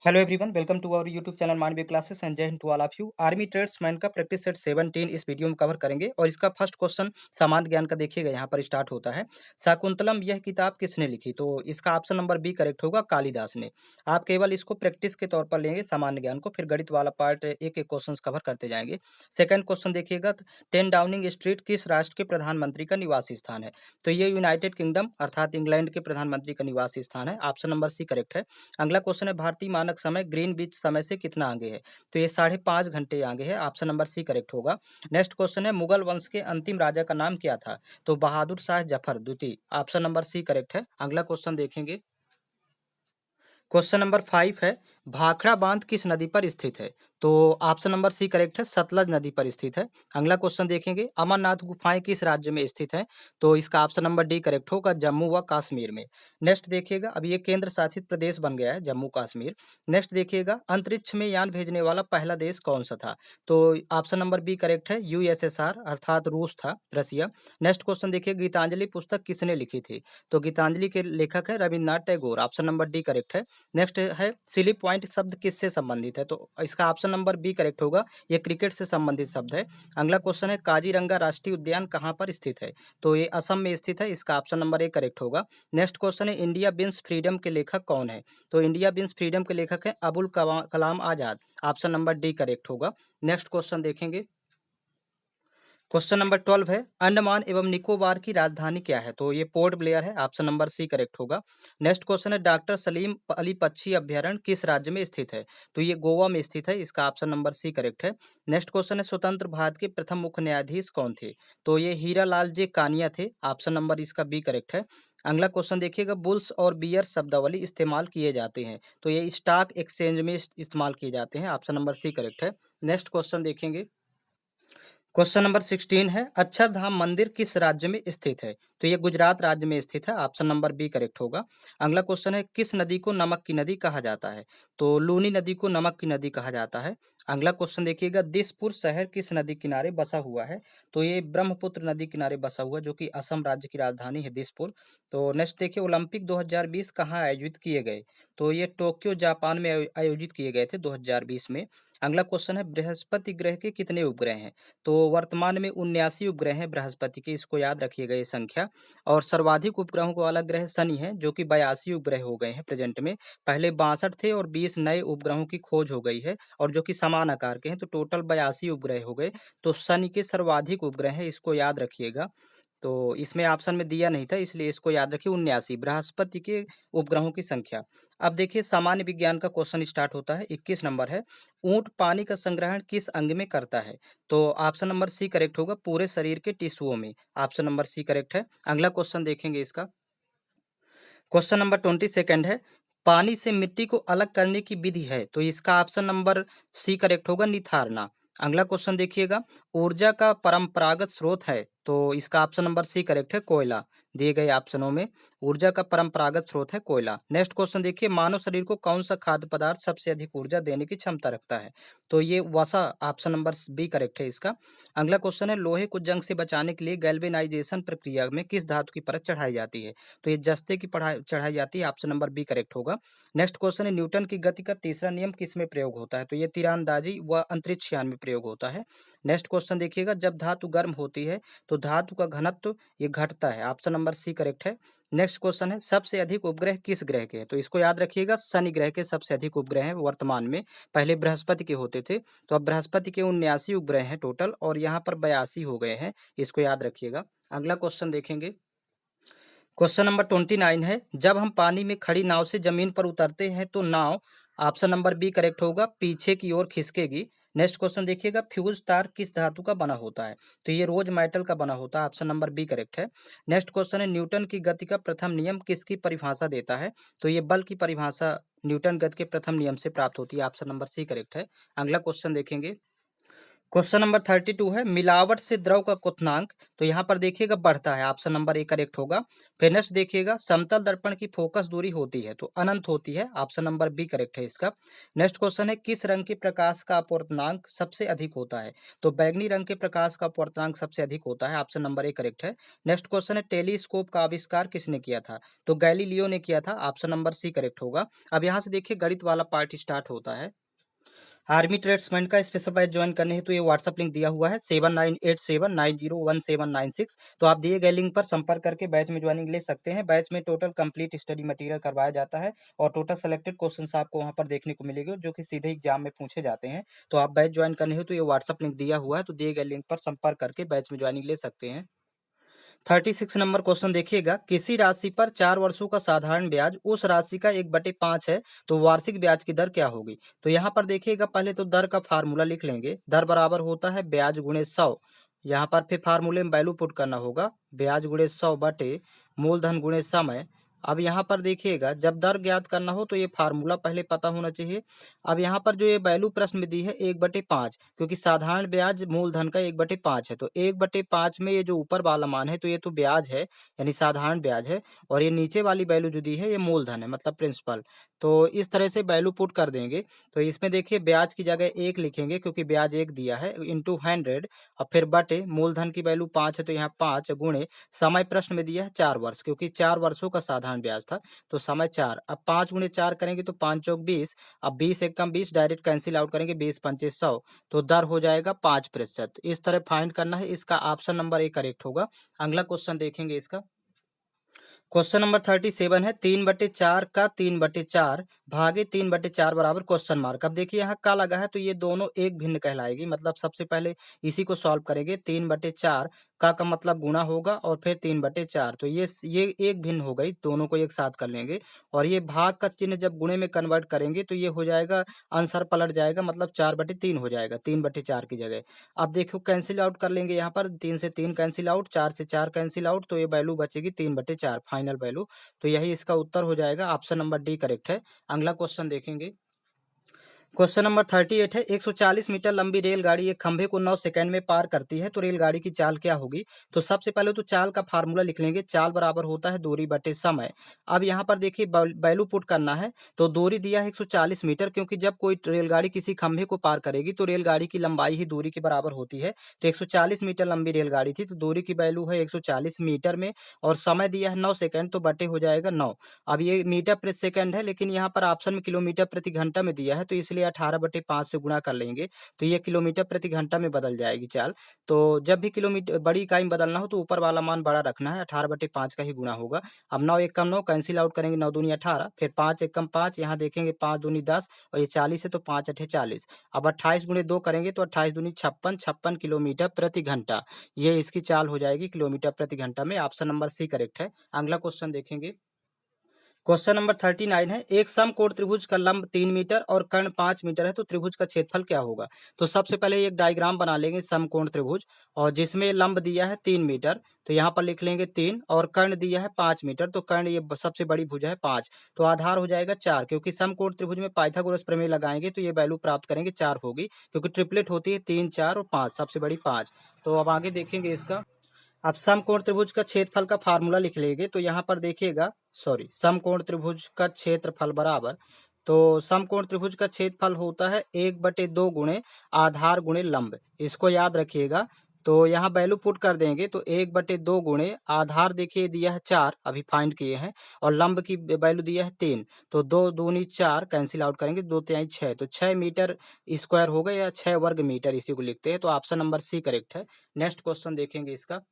Hello everyone, welcome to our YouTube channel Mandavi classes and Jai Hind to all of you. Army tradesman का practice set 17 इस video में cover करेंगे और इसका first question सामान्य ज्ञान का देखिएगा, यहाँ पर स्टार्ट होता है। शाकुंतलम यह किताब किसने लिखी? तो इसका ऑप्शन नंबर बी करेक्ट होगा, कालिदास ने। आप केवल इसको प्रैक्टिस के तौर पर लेंगे सामान्य ज्ञान को, फिर गणित वाला पार्ट एक एक क्वेश्चन कवर करते जाएंगे। सेकंड क्वेश्चन देखिएगा, 10 डाउनिंग स्ट्रीट किस राष्ट्र के प्रधानमंत्री का निवासी स्थान है? तो ये यूनाइटेड किंगडम अर्थात इंग्लैंड के प्रधानमंत्री का निवासी स्थान है। ऑप्शन नंबर सी करेक्ट है। अगला क्वेश्चन है, भारतीय मानक समय ग्रीनविच समय से कितना आगे है? तो ये 5.5 घंटे आगे है। ऑप्शन नंबर सी करेक्ट होगा। नेक्स्ट क्वेश्चन है, मुगल वंश के अंतिम राजा का नाम क्या था? तो बहादुर शाह जफर द्वितीय। ऑप्शन नंबर सी करेक्ट है। अगला क्वेश्चन देखेंगे, क्वेश्चन नंबर 5 है, भाखड़ा बांध किस नदी पर स्थित है? तो ऑप्शन नंबर सी करेक्ट है, सतलज नदी पर स्थित है। अगला क्वेश्चन देखेंगे, अमरनाथ गुफाएं किस राज्य में स्थित है? तो इसका ऑप्शन नंबर डी करेक्ट होगा, जम्मू व कश्मीर में। नेक्स्ट देखिएगा, अब ये केंद्र शासित प्रदेश बन गया है जम्मू कश्मीर। नेक्स्ट देखिएगा, अंतरिक्ष में यान भेजने वाला पहला देश कौन सा था? तो ऑप्शन नंबर बी करेक्ट है, यूएसएसआर अर्थात रूस था, रसिया। नेक्स्ट क्वेश्चन देखिए, गीतांजलि पुस्तक किसने लिखी थी? तो गीतांजलि के लेखक है Rabindranath Tagore. Option number D correct है। नेक्स्ट है, सिली पॉइंट शब्द किससे संबंधित है? तो इसका ऑप्शन नंबर बी करेक्ट होगा, ये क्रिकेट से संबंधित शब्द है। अगला क्वेश्चन है, काजीरंगा राष्ट्रीय उद्यान कहाँ पर स्थित है? तो ये असम में स्थित है, इसका ऑप्शन नंबर ए करेक्ट होगा। नेक्स्ट क्वेश्चन है, इंडिया बिन्स फ्रीडम के लेखक कौन है? तो इंडिया बिन्स फ्रीडम के लेखक है Abul Kalam Azad. Option number D correct होगा। नेक्स्ट क्वेश्चन देखेंगे, क्वेश्चन नंबर 12 है, अंडमान एवं निकोबार की राजधानी क्या है? तो ये पोर्ट ब्लेयर है। ऑप्शन नंबर सी करेक्ट होगा। नेक्स्ट क्वेश्चन है, डॉक्टर सलीम अली पक्षी अभ्यारण्य किस राज्य में स्थित है? तो ये गोवा में स्थित है, इसका ऑप्शन नंबर सी करेक्ट है। नेक्स्ट क्वेश्चन है, स्वतंत्र भारत के प्रथम मुख्य न्यायाधीश कौन थे? तो ये हीरा लाल जे कानिया थे। ऑप्शन नंबर इसका बी करेक्ट है। अगला क्वेश्चन देखिएगा, बुल्स और बियर शब्दावली इस्तेमाल किए जाते हैं? तो ये स्टॉक एक्सचेंज में इस्तेमाल किए जाते हैं। ऑप्शन नंबर सी करेक्ट है। नेक्स्ट क्वेश्चन देखेंगे, क्वेश्चन नंबर 16 है, अक्षरधाम मंदिर किस राज्य में स्थित है? तो ये गुजरात राज्य में स्थित है। ऑप्शन नंबर बी करेक्ट होगा। अगला क्वेश्चन है, किस नदी को नमक की नदी कहा जाता है? तो लूनी नदी को नमक की नदी कहा जाता है। अगला क्वेश्चन देखिएगा, दिसपुर शहर किस नदी किनारे बसा हुआ है? तो ये ब्रह्मपुत्र नदी किनारे बसा हुआ है, जो कि असम राज्य की राजधानी है दिसपुर। तो नेक्स्ट देखिए, ओलंपिक 2020 कहाँ आयोजित किए गए? तो ये टोक्यो जापान में आयोजित किए गए थे 2020 में। अगला क्वेश्चन है, बृहस्पति ग्रह के कितने उपग्रह हैं? तो वर्तमान में 79 उपग्रह हैं बृहस्पति के, इसको याद रखिएगा ये संख्या। और सर्वाधिक उपग्रहों वाला ग्रह शनि है, जो कि 82 उपग्रह हो गए हैं प्रेजेंट में। पहले 62 थे और 20 नए उपग्रहों की खोज हो गई है, और जो कि समान आकार के हैं, तो टोटल 82 उपग्रह हो गए। तो शनि के सर्वाधिक उपग्रह है, इसको याद रखिएगा। तो इसमें ऑप्शन में दिया नहीं था, इसलिए इसको याद रखिए, 79 बृहस्पति के उपग्रहों की संख्या। अब देखिए, सामान्य विज्ञान का क्वेश्चन स्टार्ट होता है। 21 नंबर है, ऊंट पानी का संग्रहण किस अंग में करता है? तो ऑप्शन नंबर सी करेक्ट होगा, पूरे शरीर के टिश्यूओं में। ऑप्शन नंबर सी करेक्ट है। अगला क्वेश्चन देखेंगे इसका, क्वेश्चन नंबर 22 है, पानी से मिट्टी को अलग करने की विधि है? तो इसका ऑप्शन नंबर सी करेक्ट होगा, निथारना। अगला क्वेश्चन देखिएगा, ऊर्जा का परंपरागत स्रोत है? तो इसका ऑप्शन नंबर सी करेक्ट है, कोयला। दिए गए ऑप्शनों में ऊर्जा का परंपरागत स्रोत है कोयला। नेक्स्ट क्वेश्चन देखिए, मानव शरीर को कौन सा खाद्य पदार्थ सबसे अधिक ऊर्जा देने की क्षमता रखता है? तो ये वसा। ऑप्शन नंबर बी करेक्ट है इसका। अगला क्वेश्चन है, लोहे को जंग से बचाने के लिए गैल्वेनाइजेशन प्रक्रिया में किस धातु की परत चढ़ाई जाती है? तो ये जस्ते की पढ़ाई चढ़ाई जाती है। ऑप्शन नंबर बी करेक्ट होगा। नेक्स्ट क्वेश्चन है, न्यूटन की गति का तीसरा नियम किस में प्रयोग होता है? तो ये तीरंदाजी व अंतरिक्ष यान में प्रयोग होता है। नेक्स्ट क्वेश्चन देखिएगा, जब धातु गर्म होती है तो धातु का घनत्व ये घटता है। ऑप्शन नंबर सी करेक्ट है। नेक्स्ट क्वेश्चन है, सबसे अधिक उपग्रह किस ग्रह के हैं? तो इसको याद रखिएगा, शनि ग्रह के सबसे अधिक उपग्रह हैं वर्तमान में। पहले बृहस्पति के होते थे, तो अब बृहस्पति के 79 उपग्रह हैं टोटल, और यहाँ पर 82 हो गए हैं, इसको याद रखिएगा। अगला क्वेश्चन देखेंगे, क्वेश्चन नंबर 29 है, जब हम पानी में खड़ी नाव से जमीन पर उतरते हैं तो नाव, ऑप्शन नंबर बी करेक्ट होगा, पीछे की ओर खिसकेगी। नेक्स्ट क्वेश्चन देखिएगा, फ्यूज तार किस धातु का बना होता है? तो ये रोज मेटल का बना होता है। ऑप्शन नंबर बी करेक्ट है। नेक्स्ट क्वेश्चन है, न्यूटन की गति का प्रथम नियम किसकी परिभाषा देता है? तो ये बल की परिभाषा न्यूटन गति के प्रथम नियम से प्राप्त होती है। ऑप्शन नंबर सी करेक्ट है। अगला क्वेश्चन देखेंगे, क्वेश्चन नंबर 32 है मिलावट से द्रव का क्वथनांक। तो यहाँ पर देखिएगा बढ़ता है, ऑप्शन नंबर ए करेक्ट होगा। फिर नेक्स्ट देखिएगा समतल दर्पण की फोकस दूरी होती है तो अनंत होती है, ऑप्शन नंबर बी करेक्ट है इसका। नेक्स्ट क्वेश्चन है किस रंग के प्रकाश का अपवर्तनांक सबसे अधिक होता है। तो बैगनी रंग के प्रकाश का अपवर्तनांक सबसे अधिक होता है, ऑप्शन नंबर ए करेक्ट है। नेक्स्ट क्वेश्चन है टेलीस्कोप का आविष्कार किसने किया था। तो गैलीलियो ने किया था, ऑप्शन नंबर सी करेक्ट होगा। अब यहाँ से देखिए गणित वाला पार्ट स्टार्ट होता है। आर्मी ट्रेड्समैन का स्पेशल बैच ज्वाइन करने हेतु ये व्हाट्सअप लिंक दिया हुआ है 7987901796। तो आप दिए गए लिंक पर संपर्क करके बैच में ज्वाइनिंग ले सकते हैं। बैच में टोटल कंप्लीट स्टडी मटेरियल करवाया जाता है और टोटल सेलेक्टेड क्वेश्चंस आपको वहां पर देखने को मिलेंगे जो कि सीधे एग्जाम में पूछे जाते हैं। तो आप बैच ज्वाइन करने हेतु ये व्हाट्सअप लिंक दिया हुआ है, तो दिए गए लिंक पर संपर्क करके बैच में ज्वाइनिंग ले सकते हैं। 36 नंबर क्वेश्चन देखिएगा किसी राशि पर 4 वर्षों का साधारण ब्याज उस राशि का 1/5 है तो वार्षिक ब्याज की दर क्या होगी। तो यहाँ पर देखिएगा पहले तो दर का फार्मूला लिख लेंगे। दर बराबर होता है ब्याज गुणे 100। यहाँ पर फिर फार्मूले में वैल्यू पुट करना होगा, ब्याज गुणे 100 बटे मूलधन गुणे समय। अब यहाँ पर देखिएगा जब दर ज्ञात करना हो तो ये फार्मूला पहले पता होना चाहिए। अब यहाँ पर जो ये वैल्यू प्रश्न में दी है 1/5, क्योंकि साधारण ब्याज मूलधन का 1/5 है तो 1/5 में ये जो ऊपर वाला मान है तो ये तो ब्याज है यानी साधारण ब्याज है, और ये नीचे वाली वैल्यू जो दी है ये मूलधन है मतलब प्रिंसिपल। तो इस तरह से वैल्यू पुट कर देंगे। तो इसमें देखिए ब्याज की जगह 1 लिखेंगे क्योंकि ब्याज 1 दिया है इंटू 100, और फिर बटे मूलधन की वैल्यू 5 है तो यहाँ 5 गुणे समय प्रश्न में दिया है 4 वर्ष, क्योंकि 4 वर्षों का साधारण ब्याज था तो समय 4। अब 5 गुणे 4 करेंगे तो 5 चौक 20। अब 20 एकम 20 डायरेक्ट कैंसिल आउट करेंगे, 20 पंचे 100 तो दर हो जाएगा 5%। इस तरह फाइंड करना है, इसका ऑप्शन नंबर ए करेक्ट होगा। अगला क्वेश्चन देखेंगे इसका। क्वेश्चन नंबर 37 है 3/4 का 3/4 भागे 3/4 बराबर क्वेश्चन मार्क। अब देखिए यहाँ का लगा है तो ये दोनों एक भिन्न कहलाएगी, मतलब सबसे पहले इसी को सॉल्व करेंगे। 3/4 का मतलब गुणा होगा और फिर 3/4 तो ये एक भिन्न हो गई, दोनों को एक साथ कर लेंगे। और ये भाग का चिन्ह जब गुणे में कन्वर्ट करेंगे तो ये हो जाएगा, आंसर पलट जाएगा, मतलब 4/3 हो जाएगा 3/4 की जगह। अब देखो कैंसिल आउट कर लेंगे, यहाँ पर 3 से 3 कैंसिल आउट, 4 से 4 कैंसिल आउट, तो ये वैल्यू बचेगी 3/4 फाइनल वैल्यू। तो यही इसका उत्तर हो जाएगा, ऑप्शन नंबर डी करेक्ट है। अगला क्वेश्चन देखेंगे। क्वेश्चन नंबर 38 है 140 मीटर लंबी रेलगाड़ी एक खंभे को 9 सेकंड में पार करती है तो रेलगाड़ी की चाल क्या होगी। तो सबसे पहले तो चाल का फार्मूला लिख लेंगे, चाल बराबर होता है दूरी बटे समय। अब यहाँ पर देखिए वैल्यू पुट करना है, तो दूरी दिया है 140 मीटर, क्योंकि जब कोई रेलगाड़ी किसी खंभे को पार करेगी तो रेलगाड़ी की लंबाई ही दूरी के बराबर होती है। तो 140 मीटर लंबी रेलगाड़ी थी तो दूरी की वैल्यू है 140 मीटर में, और समय दिया है 9 सेकंड तो बटे हो जाएगा 9। अब ये मीटर प्रति सेकंड है, लेकिन यहाँ पर ऑप्शन में किलोमीटर प्रति घंटा में दिया है तो इसलिए 18/5 से गुणा कर लेंगे तो ये किलोमीटर प्रति घंटा में बदल जाएगी चाल। तो जब भी किलोमीटर बड़ी इकाई में बदलना हो तो ऊपर वाला मान बड़ा रखना है, 18/5 का ही गुणा होगा। अब 9 एकम 9 कैंसिल आउट करेंगे, 9 दूनी 18, फिर 5 एकम 5, यहाँ देखेंगे 5 दूनी 10 और ये 40 है तो 5 अठे 40। अब 28 गुणे 2 करेंगे तो 28 दूनी 56, 56 किलोमीटर प्रति घंटा। ये इसकी चाल हो जाएगी किलोमीटर प्रति घंटा में, ऑप्शन नंबर सी करेक्ट है। अगला क्वेश्चन देखेंगे। क्वेश्चन नंबर 39 है एक समकोण त्रिभुज का लंब 3 मीटर और कर्ण 5 मीटर है तो त्रिभुज का क्षेत्रफल क्या होगा। तो सबसे पहले एक डायग्राम बना लेंगे समकोण त्रिभुज, और जिसमें लंब दिया है 3 मीटर तो यहाँ पर लिख लेंगे 3, और कर्ण दिया है 5 मीटर तो कर्ण ये सबसे बड़ी भुजा है 5, तो आधार हो जाएगा 4, क्योंकि समकोण त्रिभुज में पाइथागोरस प्रमेय लगाएंगे तो ये वैल्यू प्राप्त करेंगे 4 होगी, क्योंकि ट्रिपलेट होती है 3 4 और 5, सबसे बड़ी 5। तो अब आगे देखेंगे इसका। अब समकोण त्रिभुज का क्षेत्रफल का फार्मूला लिख लेंगे, तो यहाँ पर देखिएगा, सॉरी, समकोण त्रिभुज का क्षेत्रफल बराबर, तो समकोण त्रिभुज का क्षेत्रफल होता है 1/2 गुणे आधार गुणे लंब, इसको याद रखिएगा। तो यहाँ वैल्यू पुट कर देंगे तो 1/2 गुणे आधार देखिए दिया है 4 अभी फाइंड किए हैं, और लंब की वैल्यू दिया है 3, तो 2 दूनी 4 कैंसिल आउट करेंगे, 2 तिहाई 6 तो 6 मीटर स्क्वायर होगा या 6 वर्ग मीटर, इसी को लिखते हैं। तो ऑप्शन नंबर सी करेक्ट है। नेक्स्ट क्वेश्चन देखेंगे इसका।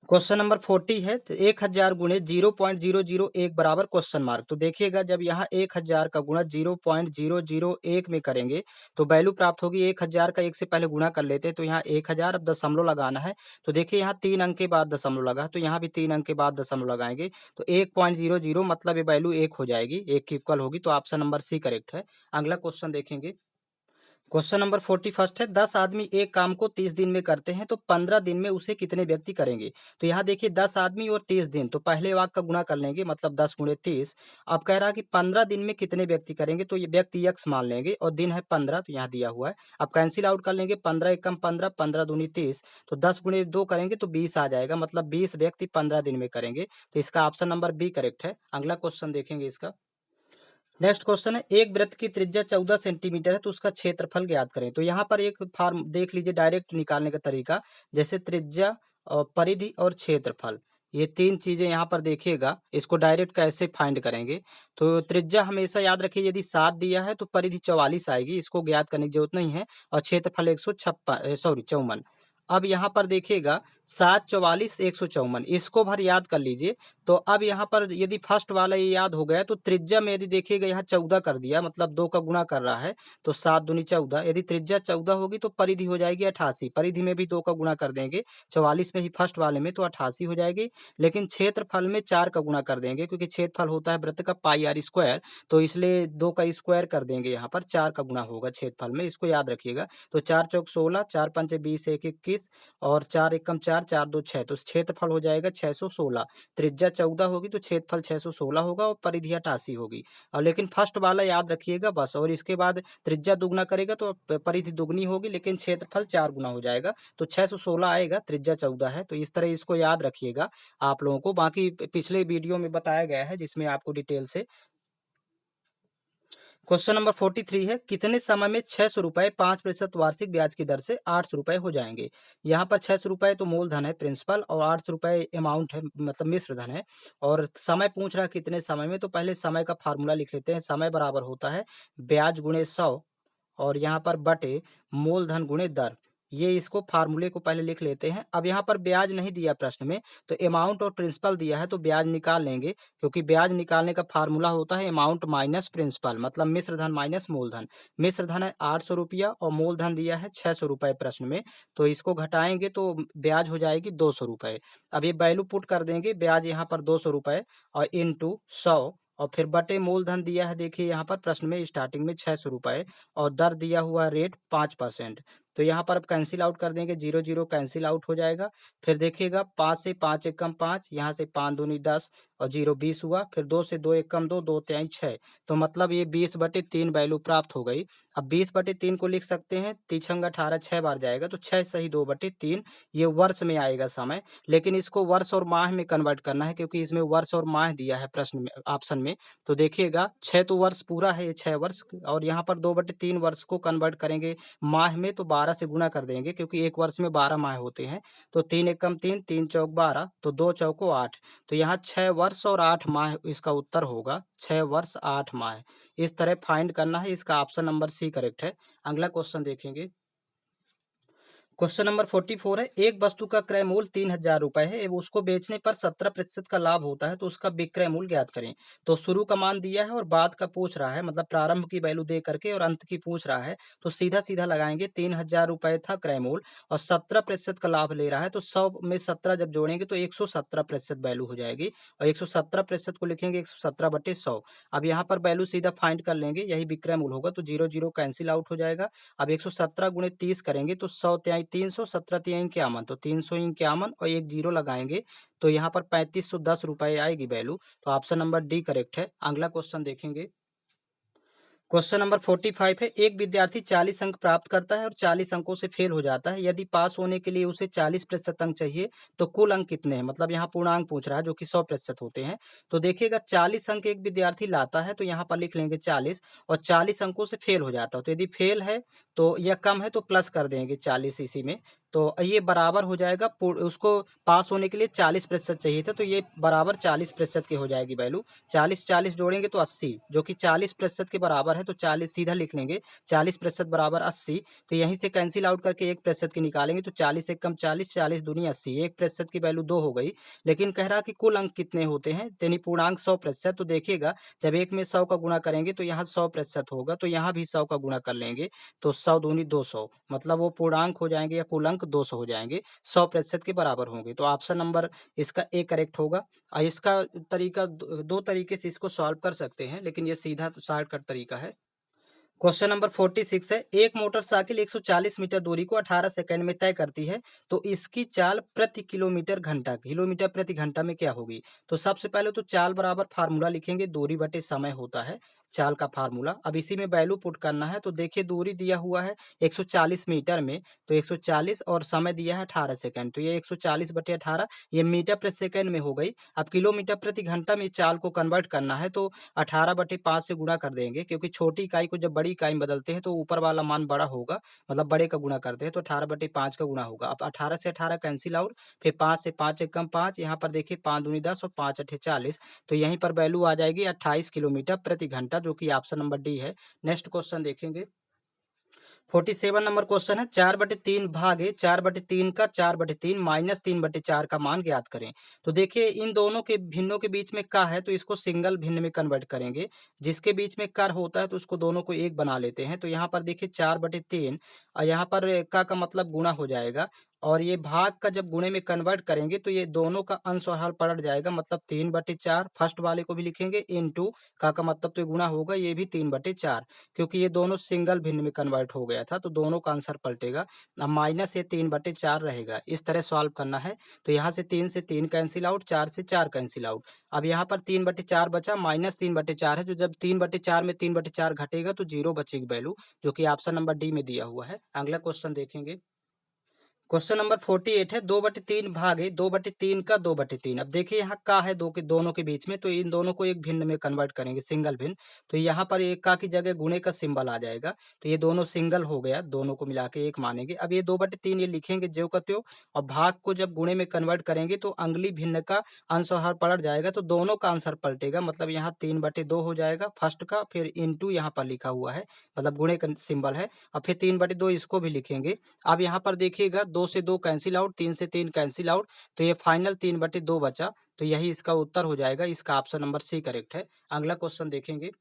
क्वेश्चन नंबर 40 है 1000 गुणे 0.001 बराबर क्वेश्चन मार्क। तो देखिएगा जब यहाँ 1000 का गुणा 0.001 में करेंगे तो वैल्यू प्राप्त होगी 1000 का 1 से पहले गुणा कर लेते हैं तो यहाँ 1000, अब दशमलव लगाना है। तो देखिए यहाँ 3 अंक के बाद दशमलव लगा तो यहाँ भी 3 अंक के बाद दशमलव लगाएंगे तो 1.00 मतलब ये वैल्यू 1 हो जाएगी, 1 की इक्वल होगी, तो ऑप्शन नंबर सी करेक्ट है। अगला क्वेश्चन देखेंगे। क्वेश्चन नंबर 41 है, 10 आदमी एक काम को 30 दिन में करते हैं तो 15 दिन में उसे कितने व्यक्ति करेंगे। तो यहाँ देखिए 10 आदमी और 30 दिन, तो पहले वाक्य का गुणा कर लेंगे, मतलब 10 गुणे 30। अब कह रहा है कि 15 दिन में कितने व्यक्ति करेंगे, तो ये व्यक्ति यक्स मान लेंगे और दिन है 15, तो यहाँ दिया हुआ है। अब कैंसिल आउट कर लेंगे, 15 एकम 15, 15 दूनी 30, तो 10 गुणे 2 करेंगे तो 20 आ जाएगा, मतलब 20 व्यक्ति 15 दिन में करेंगे। तो इसका ऑप्शन नंबर बी करेक्ट है। अगला क्वेश्चन देखेंगे इसका। नेक्स्ट क्वेश्चन है, एक वृत्त की त्रिज्या 14 सेंटीमीटर है तो उसका क्षेत्रफल ज्ञात करें। तो यहाँ पर एक फॉर्म देख लीजिए, डायरेक्ट निकालने का तरीका, जैसे त्रिज्या और परिधि और क्षेत्रफल, ये तीन चीजें यहाँ पर देखिएगा, इसको डायरेक्ट कैसे फाइंड करेंगे। तो त्रिज्या हमेशा याद रखिए, यदि 7 दिया है तो परिधि 44 आएगी, इसको ज्ञात करने की जरूरत नहीं है। और क्षेत्रफल 156 सॉरी 54। अब यहाँ पर देखिएगा 7 44 154, इसको भर याद कर लीजिए। तो अब यहाँ पर यदि फर्स्ट वाला ये याद हो गया तो त्रिज्या में यदि देखिएगा यहाँ 14 कर दिया, मतलब 2 का गुणा कर रहा है, तो 7 दूनी 14। यदि त्रिज्या 14 होगी तो परिधि हो जाएगी 88, परिधि में भी 2 का गुणा कर देंगे, 44 में ही फर्स्ट वाले में, तो 88 हो जाएगी। लेकिन क्षेत्रफल में 4 का गुणा कर देंगे, क्योंकि क्षेत्रफल होता है वृत्त का पाई आर स्क्वायर, तो इसलिए 2 का स्क्वायर कर देंगे, यहाँ पर 4 का गुणा होगा क्षेत्रफल में, इसको याद रखिएगा। तो 4 चौक 16, 4 पंच 20, 1 21 और 4 एकम 4, 4 2 6, तो क्षेत्रफल हो जाएगा 616। त्रिज्या 14 होगी तो क्षेत्रफल 616 होगा और परिधि 88 होगी। और लेकिन फर्स्ट वाला याद रखिएगा बस, और इसके बाद त्रिज्या दुगना करेगा तो परिधि दुगनी होगी, लेकिन क्षेत्रफल 4 गुना हो जाएगा, तो 616 आएगा, त्रिज्या 14 है। तो इस तरह इसको याद रखिएगा आप लोगों को। बाकी पिछले वीडियो में बताया गया है जिसमें आपको डिटेल से। क्वेश्चन नंबर 43 है, कितने समय में 600 रुपए 5% वार्षिक ब्याज की दर से 800 रुपए हो जाएंगे। यहाँ पर 600 रुपए तो मूलधन है प्रिंसिपल, और 800 रुपए अमाउंट है, मतलब मिश्र धन है। और समय पूछ रहा है कितने समय में, तो पहले समय का फार्मूला लिख लेते हैं। समय बराबर होता है ब्याज गुणे 100, और यहाँ पर बटे मूलधन गुणे दर। ये इसको फार्मूले को पहले लिख लेते हैं। अब यहाँ पर ब्याज नहीं दिया प्रश्न में, तो अमाउंट और प्रिंसिपल दिया है तो ब्याज निकाल लेंगे, क्योंकि ब्याज निकालने का फार्मूला होता है अमाउंट माइनस प्रिंसिपल, मतलब मिश्र धन माइनस मूलधन। मिश्र धन है 800 रुपया और मूलधन दिया है 600 रुपए प्रश्न में, तो इसको घटाएंगे तो ब्याज हो जाएगी 200 रुपए। अब ये वैल्यू पुट कर देंगे, ब्याज यहाँ पर 200 रुपए और इंटू 100, और फिर बटे मूलधन दिया है, देखिए यहाँ पर प्रश्न में स्टार्टिंग में 600 रुपए, और दर दिया हुआ रेट 5%। तो यहाँ पर अब कैंसिल आउट कर देंगे, 0 0 कैंसिल आउट हो जाएगा। फिर देखिएगा 5 से 5 एकम 5, यहाँ से 5 दूनी 10 और 0 20 हुआ। फिर 2 से 2 एकम 2, 2 तिहाई 6, तो मतलब ये 20/3 वैल्यू प्राप्त हो गई। अब 20/3 को लिख सकते हैं, 3 18 6 बार जाएगा, तो 6 सही 2/3, ये वर्ष में आएगा समय। लेकिन इसको वर्ष और माह में कन्वर्ट करना है, क्योंकि इसमें वर्ष और माह दिया है प्रश्न में, ऑप्शन में। तो देखिएगा 6 तो वर्ष पूरा है, ये 6 वर्ष, और यहाँ पर 2/3 वर्ष को कन्वर्ट करेंगे माह में, तो 12 से गुना कर देंगे, क्योंकि एक वर्ष में 12 माह होते हैं। तो 3 एकम 3, 3 चौक 12, तो 2 चौको 8, तो यहाँ 6 वर्ष और 8 माह इसका उत्तर होगा, 6 वर्ष 8 माह। इस तरह फाइंड करना है, इसका ऑप्शन नंबर सी करेक्ट है। अगला क्वेश्चन देखेंगे। क्वेश्चन नंबर 44 है, एक वस्तु का क्रय मूल्य 3000 रुपए है एवं उसको बेचने पर 17% का लाभ होता है, तो उसका विक्रय मूल्य ज्ञात करें। तो शुरू का मान दिया है और बाद का पूछ रहा है, मतलब प्रारंभ की वैल्यू दे करके और अंत की पूछ रहा है, तो सीधा सीधा लगाएंगे। 3000 रुपए था क्रय मूल्य और 17% का लाभ ले रहा है, तो 100 में 17 जब जोड़ेंगे तो 117% वैल्यू हो जाएगी, और 117% को लिखेंगे 117/100। अब यहाँ पर वैल्यू सीधा फाइंड कर लेंगे, यही विक्रय मूल्य होगा, तो 0 0 कैंसिल आउट हो जाएगा। अब 117 गुणे 30 करेंगे तो 100 तिहाई 300, 17 तिहाई 51, तो 351 और एक जीरो लगाएंगे, तो यहाँ पर 3510 रुपए आएगी वैल्यू। तो ऑप्शन नंबर डी करेक्ट है। अगला क्वेश्चन देखेंगे। क्वेश्चन नंबर 45 है, एक विद्यार्थी 40 अंक प्राप्त करता है और 40 अंकों से फेल हो जाता है। यदि पास होने के लिए उसे 40% अंक चाहिए तो कुल अंक कितने हैं, मतलब यहाँ पूर्णांक पूछ रहा है जो कि 100% होते हैं। तो देखिएगा 40 अंक एक विद्यार्थी लाता है, तो यहाँ पर लिख लेंगे 40, और 40 अंकों से फेल हो जाता है, तो यदि फेल है तो या कम है तो प्लस कर देंगे 40 इसी में, तो ये बराबर हो जाएगा। उसको पास होने के लिए 40% चाहिए था, तो ये बराबर 40% की हो जाएगी वैल्यू। 40 40 जोड़ेंगे तो 80, जो कि 40% के बराबर है, तो 40 सीधा लिख लेंगे, 40% बराबर 80। तो यहीं से कैंसिल आउट करके 1% की निकालेंगे, तो 40 एक कम 40, 40 दूनी 80, 1% की वैल्यू 2 हो गई। लेकिन कह रहा कि कुल अंक कितने होते हैं, यानी पूर्णांक 100%। तो देखिएगा जब एक में 100 का गुणा करेंगे तो यहाँ 100% होगा, तो यहाँ भी 100 का गुणा कर लेंगे, तो 100 दूनी 200, मतलब वो पूर्णांक हो जाएंगे या कुल अंक 200 हो जाएंगे, 100% के बराबर होंगे। तो ऑप्शन नंबर इसका ए करेक्ट होगा। इसका तरीका दो तरीके से इसको सॉल्व कर सकते हैं, लेकिन ये सीधा शॉर्टकट तरीका है। क्वेश्चन नंबर 46 है, एक मोटरसाइकिल 140 मीटर दूरी को 18 सेकंड में तय करती है, तो इसकी चाल प्रति किलोमीटर प्रति घंटा में क्या होगी? तो सबसे पहले तो चाल बराबर फार्मूला लिखेंगे, दूरी बटे समय होता है चाल का फार्मूला। अब इसी में वैल्यू पुट करना है, तो देखिए दूरी दिया हुआ है 140 मीटर में, तो 140 और समय दिया है 18 सेकंड, तो ये 140 बटे 18 ये मीटर प्रति सेकंड में हो गई। अब किलोमीटर प्रति घंटा में चाल को कन्वर्ट करना है, तो 18 बटे 5 से गुणा कर देंगे, क्योंकि छोटी इकाई को जब बड़ी इकाई में बदलते हैं तो ऊपर वाला मान बड़ा होगा, मतलब बड़े का गुणा करते हैं, तो 18 बटे 5 का गुणा होगा। अब 18 से 18 कैंसिल आउट, फिर 5 से 5 एक कम 5, यहाँ पर देखिए 5 दूनी 10 और 5 अठे 40, तो यहीं पर वैल्यू आ जाएगी 28 किलोमीटर प्रति घंटा, जो कि ऑप्शन नंबर डी है। नेक्स्ट क्वेश्चन देखेंगे। 47 नंबर क्वेश्चन है, 4/3 भागे 4/3 का 4/3 माइनस 3/4 का मान ज्ञात करें। तो देखिए इन दोनों के भिन्नों के बीच में का है, तो इसको सिंगल भिन्न में कन्वर्ट करेंगे। जिसके बीच में कर होता है तो उसको दोनों को एक बना लेते हैं। तो यहाँ पर देखिए 4/3 और यहाँ पर का मतलब गुणा हो जाएगा, और ये भाग का जब गुणे में कन्वर्ट करेंगे तो ये दोनों का अंश और हल पलट जाएगा, मतलब 3/4 फर्स्ट वाले को भी लिखेंगे इनटू का मतलब तो ये गुणा होगा, ये भी 3/4, क्योंकि ये दोनों सिंगल भिन्न में कन्वर्ट हो गया था, तो दोनों का आंसर पलटेगा। अब माइनस ये 3/4 रहेगा, इस तरह सॉल्व करना है। तो यहाँ से 3 से 3 कैंसिल आउट, 4 से 4 कैंसिल आउट। अब यहाँ पर 3/4 बचा, माइनस 3/4 है, जो जब 3/4 में 3/4 घटेगा तो जीरो बचेगी वैल्यू, जो कि ऑप्शन नंबर डी में दिया हुआ है। अगला क्वेश्चन देखेंगे। क्वेश्चन नंबर 48 है, 2/3 भागे 2/3 का 2/3। अब देखिए यहाँ का है दो के दोनों के बीच में, तो इन दोनों को एक भिन्न में कन्वर्ट करेंगे, सिंगल भिन्न। तो यहाँ पर एक का की जगह गुणे का सिंबल आ जाएगा, तो ये दोनों सिंगल हो गया, दोनों को मिला के एक मानेंगे। अब ये 2/3 ये लिखेंगे ज्यों का त्यों, और भाग को जब गुणे में कन्वर्ट करेंगे तो अंगली भिन्न का अंश और हर पलट जाएगा, तो दोनों का आंसर पलटेगा, मतलब यहाँ 3/2 हो जाएगा फर्स्ट का, फिर इंटू यहाँ पर लिखा हुआ है, मतलब गुणे का सिंबल है, और फिर 3/2 इसको भी लिखेंगे। अब यहाँ पर देखिएगा 2 से 2 कैंसिल आउट, 3 से 3 कैंसिल आउट, तो ये फाइनल 3/2 बचा, तो यही इसका उत्तर हो जाएगा। इसका ऑप्शन नंबर सी करेक्ट है। अगला क्वेश्चन देखेंगे।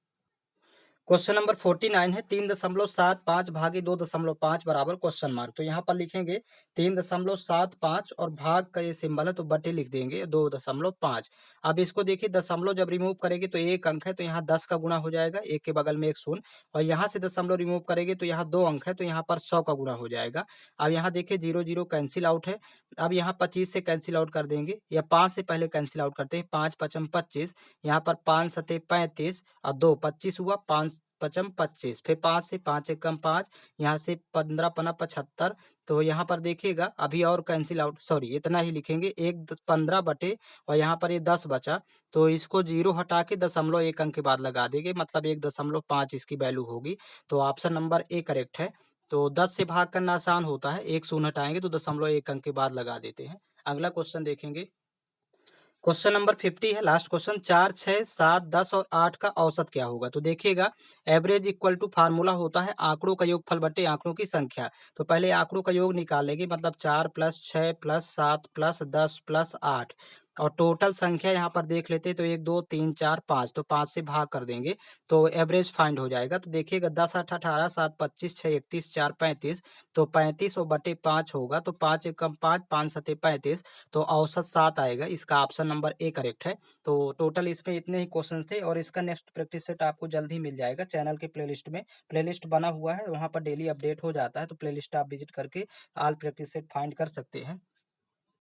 क्वेश्चन नंबर 49 है, 3.75 भागे 2.5 बराबर क्वेश्चन मार्क। तो यहाँ पर लिखेंगे 3.75 और भाग का ये सिंबल है, तो बटे लिख देंगे 2.5। अब इसको देखिए दशमलव जब रिमूव करेंगे तो एक अंक है, तो यहाँ 10 का गुणा हो जाएगा, एक के बगल में एक शून्य, और यहाँ से दशमलव रिमूव करेंगे तो यहाँ 2 अंक है, तो यहाँ पर 100 का गुणा हो जाएगा। अब यहाँ देखिए 0 0 कैंसिल आउट है। अब यहाँ 25 से कैंसिल आउट कर देंगे, या 5 से पहले कैंसिल आउट करते हैं, 5 पचम 25, यहाँ पर 5 सते 35 और 2 25 हुआ, 5 पचम 25, फिर 5 से 5 एकम 5, यहाँ से 15 पना 75, तो यहाँ पर देखिएगा अभी और कैंसिल आउट, सॉरी इतना ही लिखेंगे, 15 बटे और यहाँ पर ये 10 बचा, तो इसको जीरो हटा के दशमलव एक अंक के बाद लगा देंगे, मतलब 1.5 इसकी वैल्यू होगी। तो ऑप्शन नंबर ए करेक्ट है। तो 10 से भाग करना आसान होता है, एक शून्य हटाएंगे तो दशमलव एक अंक के बाद लगा देते हैं। अगला क्वेश्चन देखेंगे। क्वेश्चन नंबर 50 है, लास्ट क्वेश्चन, 4 6 7 10 और 8 का औसत क्या होगा? तो देखिएगा एवरेज इक्वल टू फार्मूला होता है आंकड़ों का योगफल बटे आंकड़ों की संख्या। तो पहले आंकड़ों का योग निकालेंगे, मतलब 4 + 6 + 7 + 10 + 8, और टोटल संख्या यहाँ पर देख लेते हैं, तो 1 2 3 4 5, तो 5 से भाग कर देंगे तो एवरेज फाइंड हो जाएगा। तो देखिएगा 10 8 18 7 25 6 31 4 35, तो 35 और बटे 5 होगा, तो 5 एकम 5 5 सते 35, तो औसत 7 आएगा। इसका ऑप्शन नंबर ए करेक्ट है। तो टोटल इसमें इतने ही क्वेश्चंस थे, और इसका नेक्स्ट प्रैक्टिस सेट आपको जल्द ही मिल जाएगा चैनल के प्लेलिस्ट में। प्लेलिस्ट बना हुआ है, वहाँ पर डेली अपडेट हो जाता है, तो प्लेलिस्ट आप विजिट करके ऑल प्रैक्टिस सेट फाइंड कर सकते हैं।